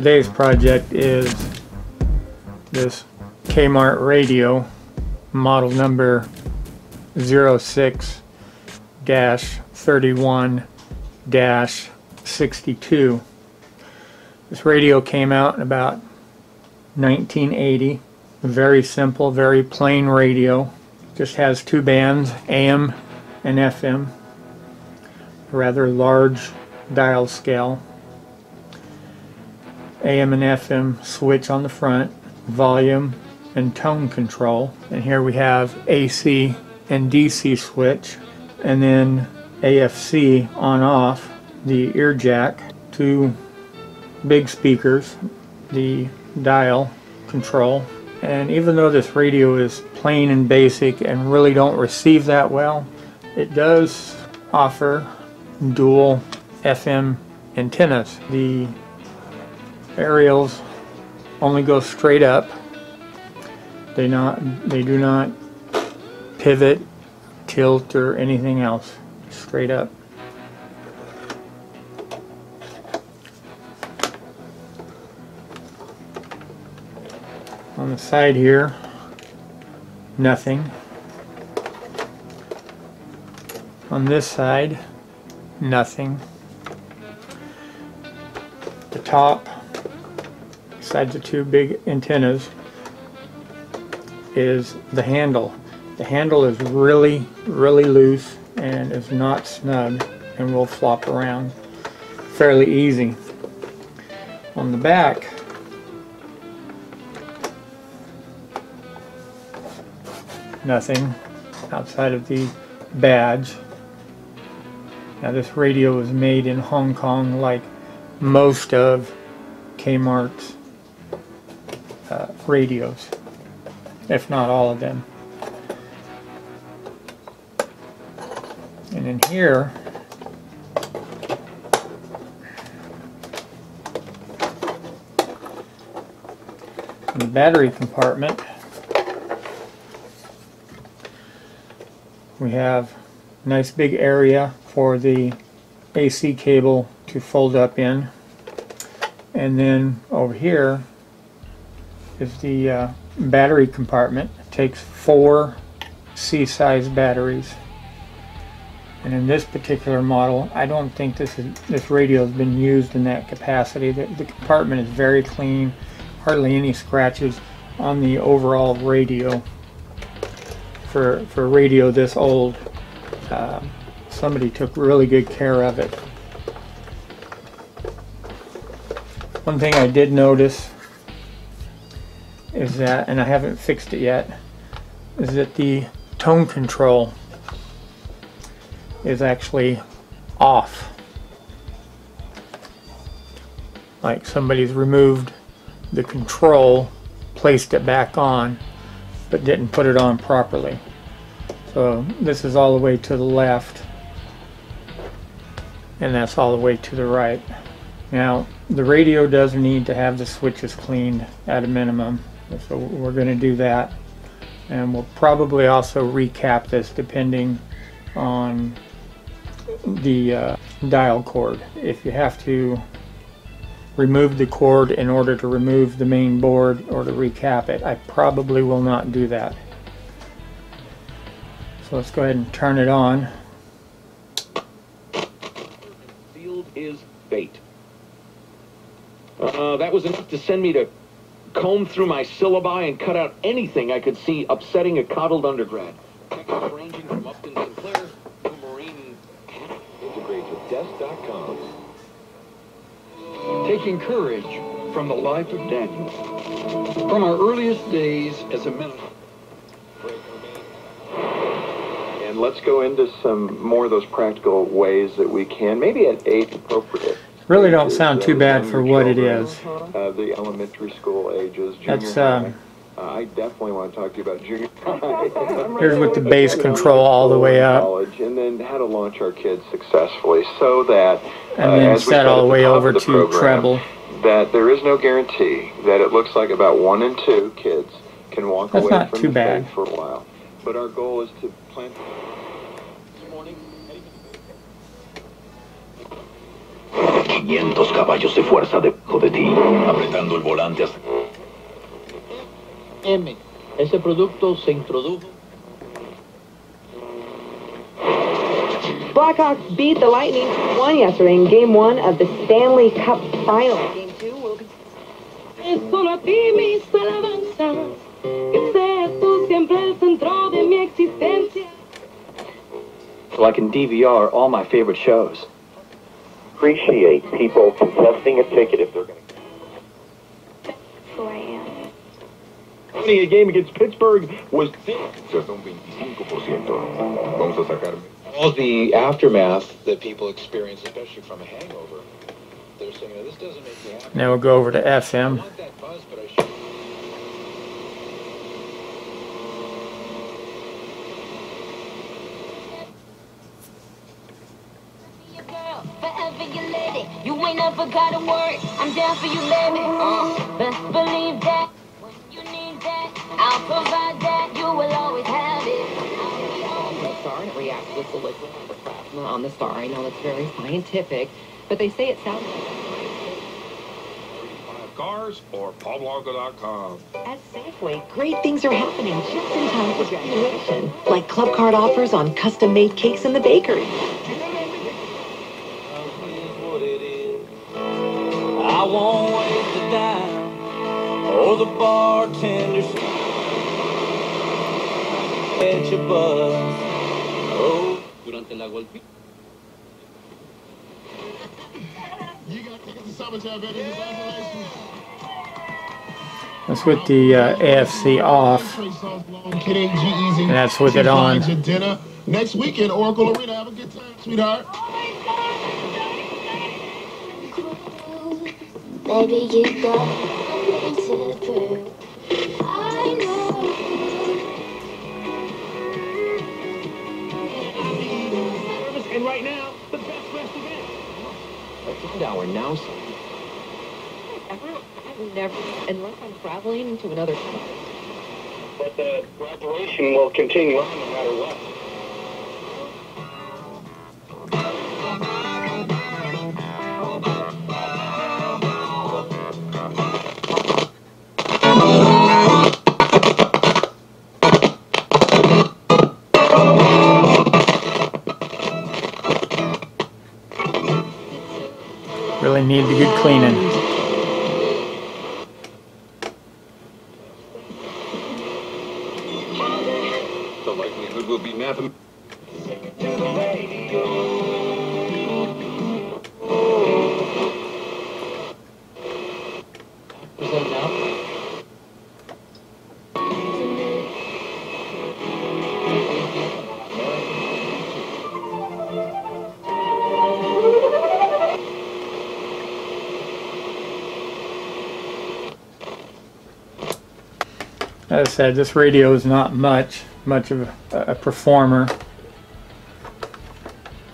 Today's project is this Kmart radio, model number 06-31-62. This radio came out in about 1980. Very simple, very plain radio. Just has two bands, AM and FM. A rather large dial scale. AM and FM switch on the front, volume and tone control. And here we have AC and DC switch, and then AFC on off, the ear jack, two big speakers, the dial control. And even though this radio is plain and basic and really don't receive that well, it does offer dual FM antennas. The aerials only go straight up. They do not pivot, tilt, or anything else. Straight up. On the side here, nothing. On this side, nothing. The top, besides the two big antennas, is the handle. The handle is really loose and is not snug and will flop around fairly easy. On the back, nothing outside of the badge. Now this radio was made in Hong Kong, like most of Kmart's radios, if not all of them. And in here, in the battery compartment, we have a nice big area for the AC cable to fold up in. And then over here is the battery compartment. It takes 4 C-size batteries. And in this particular model, I don't think this radio has been used in that capacity. The compartment is very clean, hardly any scratches on the overall radio. For a radio this old, somebody took really good care of it. One thing I did notice is that, and I haven't fixed it yet, is that the tone control is actually off. Like somebody's removed the control, placed it back on, but didn't put it on properly. So this is all the way to the left, and that's all the way to the right. Now the radio does need to have the switches cleaned at a minimum, so we're going to do that, and we'll probably also recap this depending on the dial cord. If you have to remove the cord in order to remove the main board or to recap it, I probably will not do that. So let's go ahead and turn it on. Field is bait. That was enough to send me to comb through my syllabi and cut out anything I could see upsetting a coddled undergrad. Ranging from Upton Sinclair to Marine. Integrate with desk.com. Taking courage from the life of Daniel. From our earliest days as a minister. And let's go into some more of those practical ways that we can, maybe at age appropriate. Really don't sound too bad for what it is. The elementary school ages, junior That's high. I definitely want to talk to you about junior high. Here's with the bass control all the way up. College, and then how to launch our kids successfully so that, and then as we set all the way over to program, treble. That there is no guarantee that it looks like about 1 in 2 kids can walk That's away not from too the bad. faith for a while. But our goal is to plant. This morning, 500 caballos de fuerza debajo de ti, apretando el volante hasta... Ese producto se introdujo. Blackhawks beat the Lightning 1 yesterday in Game 1 of the Stanley Cup Final. Game 2 will... Solo a ti mis alabanzas, que seas tú siempre el centro de mi existencia. So I can DVR all my favorite shows. Appreciate people contesting a ticket if they're going to. That's who I am. Winning a game against Pittsburgh was... Just un 25%. Vamos a sacarme. All the aftermath that people experience, especially from a hangover, they're saying, this doesn't make me happy. Now we'll go over to FM. I want that buzz, but I should... You ain't never gotta worry, I'm down for you, baby. Best believe that when you need that, I'll provide that. You will always have it. On the star and it reacts with the liquid plasma on the star. I know that's very scientific, but they say it sounds like 35 cars or Pawblanca.com. At Safeway, great things are happening just in time for graduation. Like club card offers on custom-made cakes in the bakery. I won't waste a dime. Oh, the bartender at your buzz. Oh, Durante la golpe. That's with the AFC off, and that's with it on. Next weekend, Oracle Arena. Have a good time, sweetheart. Baby, you got me to prove. I know. And right now, the best rest event. Hour now. I've never, unless I'm traveling to another country. But the graduation will continue on no matter what. Really need the good cleaning. The likelihood will be mathematical. Present now. As I said, this radio is not much of a performer.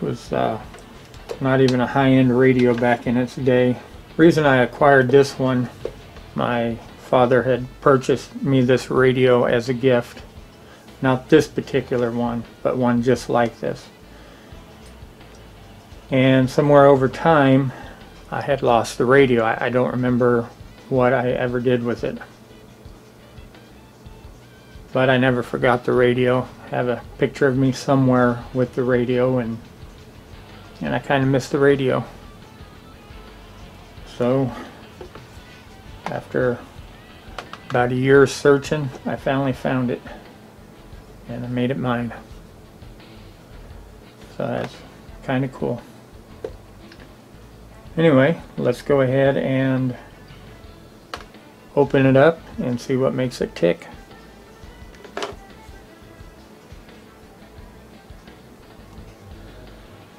It was not even a high-end radio back in its day. The reason I acquired this one, my father had purchased me this radio as a gift. Not this particular one, but one just like this. And somewhere over time, I had lost the radio. I don't remember what I ever did with it. But I never forgot the radio. I have a picture of me somewhere with the radio, and I kind of miss the radio. So after about a year searching, I finally found it, and I made it mine. So that's kind of cool. Anyway, let's go ahead and open it up and see what makes it tick.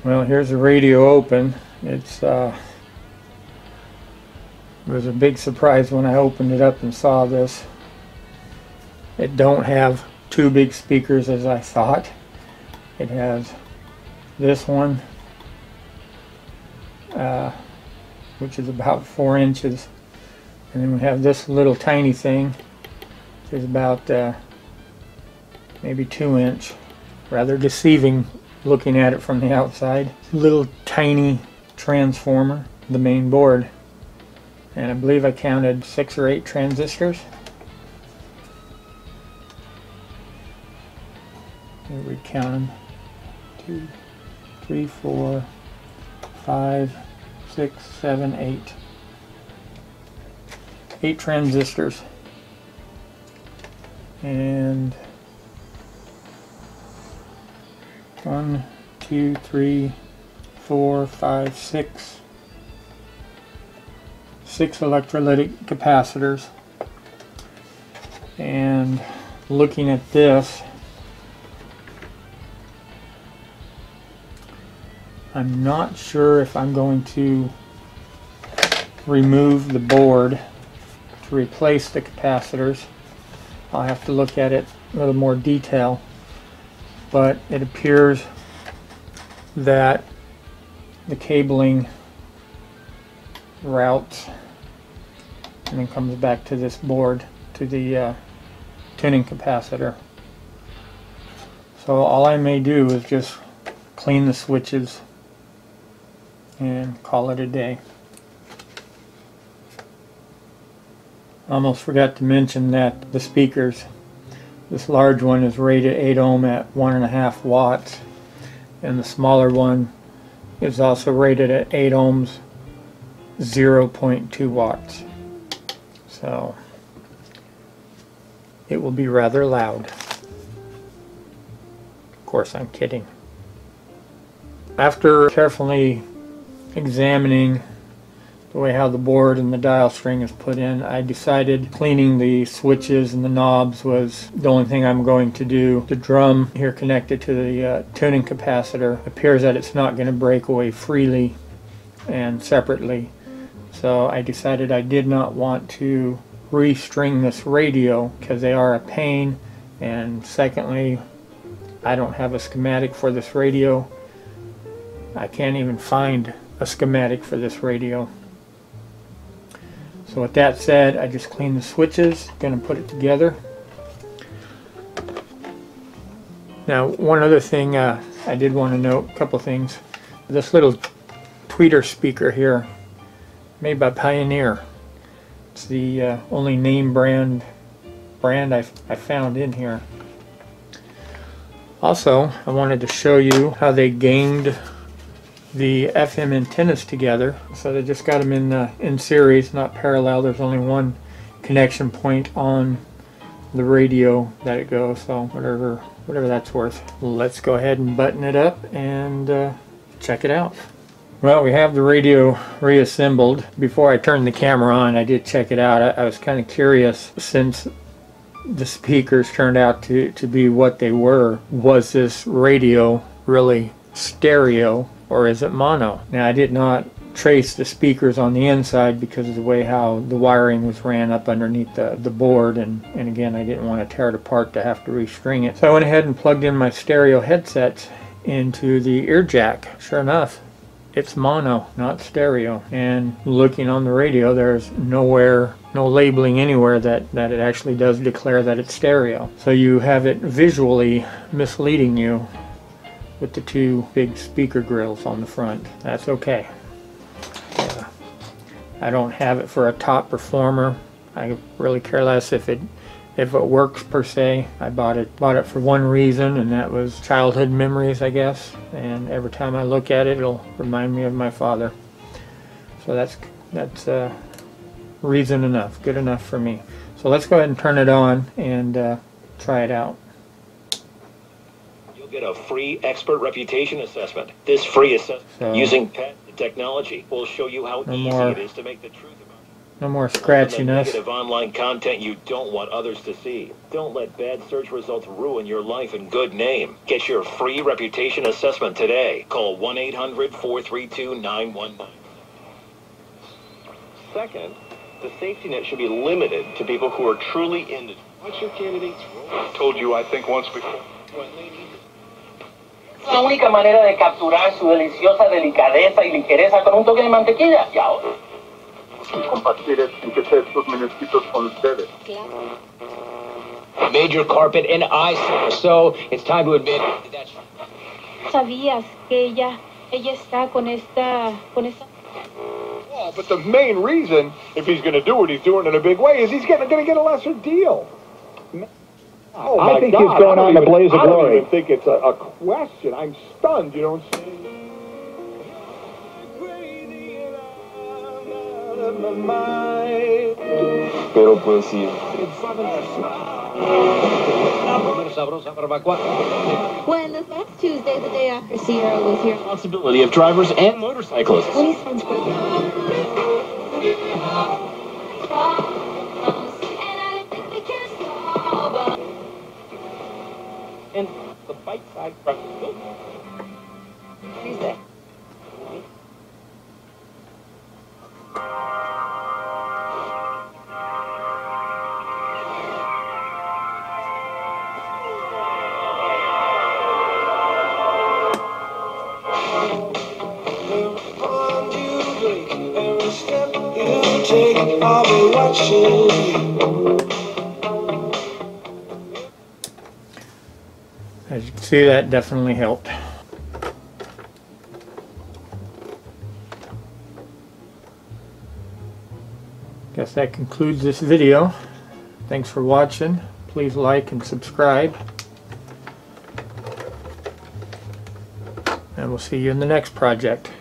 Well, here's the radio open. It was a big surprise when I opened it up and saw this. It don't have two big speakers as I thought. It has this one, which is about 4 inches, and then we have this little tiny thing, which is about maybe 2 inch. Rather deceiving looking at it from the outside. Little tiny transformer. the main board. And I believe I counted 6 or 8 transistors. Here we count them. 2, 3, 4, 5, 6, 7, 8. 8 transistors. And 1, 2, 3, 4, 5, 6. 6 electrolytic capacitors. And looking at this, I'm not sure if I'm going to remove the board to replace the capacitors. I'll have to look at it in a little more detail, but it appears that the cabling routes and then comes back to this board, to the tuning capacitor. So all I may do is just clean the switches and call it a day. Almost forgot to mention that the speakers, this large one is rated 8 ohm at 1.5 watts, and the smaller one is also rated at 8 ohms, 0.2 watts. So it will be rather loud. Of course, I'm kidding. After carefully examining the way how the board and the dial string is put in, I decided cleaning the switches and the knobs was the only thing I'm going to do. The drum here connected to the tuning capacitor appears that it's not going to break away freely and separately. So I decided I did not want to restring this radio because they are a pain, and secondly, I don't have a schematic for this radio. I can't even find a schematic for this radio. So with that said, I just cleaned the switches, going to put it together. Now one other thing I did want to note, a couple things. This little tweeter speaker here, made by Pioneer. It's the only name brand I found in here. Also, I wanted to show you how they ganged the FM antennas together. So they just got them in series, not parallel. There's only one connection point on the radio that it goes. So whatever that's worth. Let's go ahead and button it up and check it out. Well, we have the radio reassembled. Before I turned the camera on, I did check it out. I was kind of curious, since the speakers turned out to be what they were. Was this radio really stereo, or is it mono? Now, I did not trace the speakers on the inside because of the way how the wiring was ran up underneath the board, and again, I didn't want to tear it apart to have to restring it. So I went ahead and plugged in my stereo headsets into the ear jack. Sure enough, it's mono, not stereo. And looking on the radio, there's no labeling anywhere that it actually does declare that it's stereo. So you have it visually misleading you with the two big speaker grills on the front. That's okay. I don't have it for a top performer. I really care less if it works per se. I bought it for one reason, and that was childhood memories, I guess. And every time I look at it, it'll remind me of my father. So that's reason enough, good enough for me. So let's go ahead and turn it on and try it out. You'll get a free expert reputation assessment. This free assessment using patented technology will show you how easy it is to make the truth about it. No more scratchiness. Negative online content you don't want others to see. Don't let bad search results ruin your life and good name. Get your free reputation assessment today. Call 1-800-432-919. Second, the safety net should be limited to people who are truly in it. What's your candidate's role? Told you, I think, once before. La única manera de capturar su deliciosa delicadeza y ligereza con un toque de mantequilla. Y ahora. Compartir estos minutitos con ustedes. Major carpet and eyesore, so it's time to admit that. ¿Sabías que ella está con esta... all, but the main reason, if he's going to do it, he's doing it in a big way, is he's going to get a lesser deal. Oh, I think he's going on the blaze of glory. I don't even think it's a question. I'm stunned. You don't see. Pero pues sí. When this last Tuesday, the day after Sierra was here. Responsibility of drivers and motorcyclists. And the bike side front. Tuesday. Every step you take, I'll be watching. As you can see, that definitely helped. Guess that concludes this video. Thanks for watching. Please like and subscribe. And we'll see you in the next project.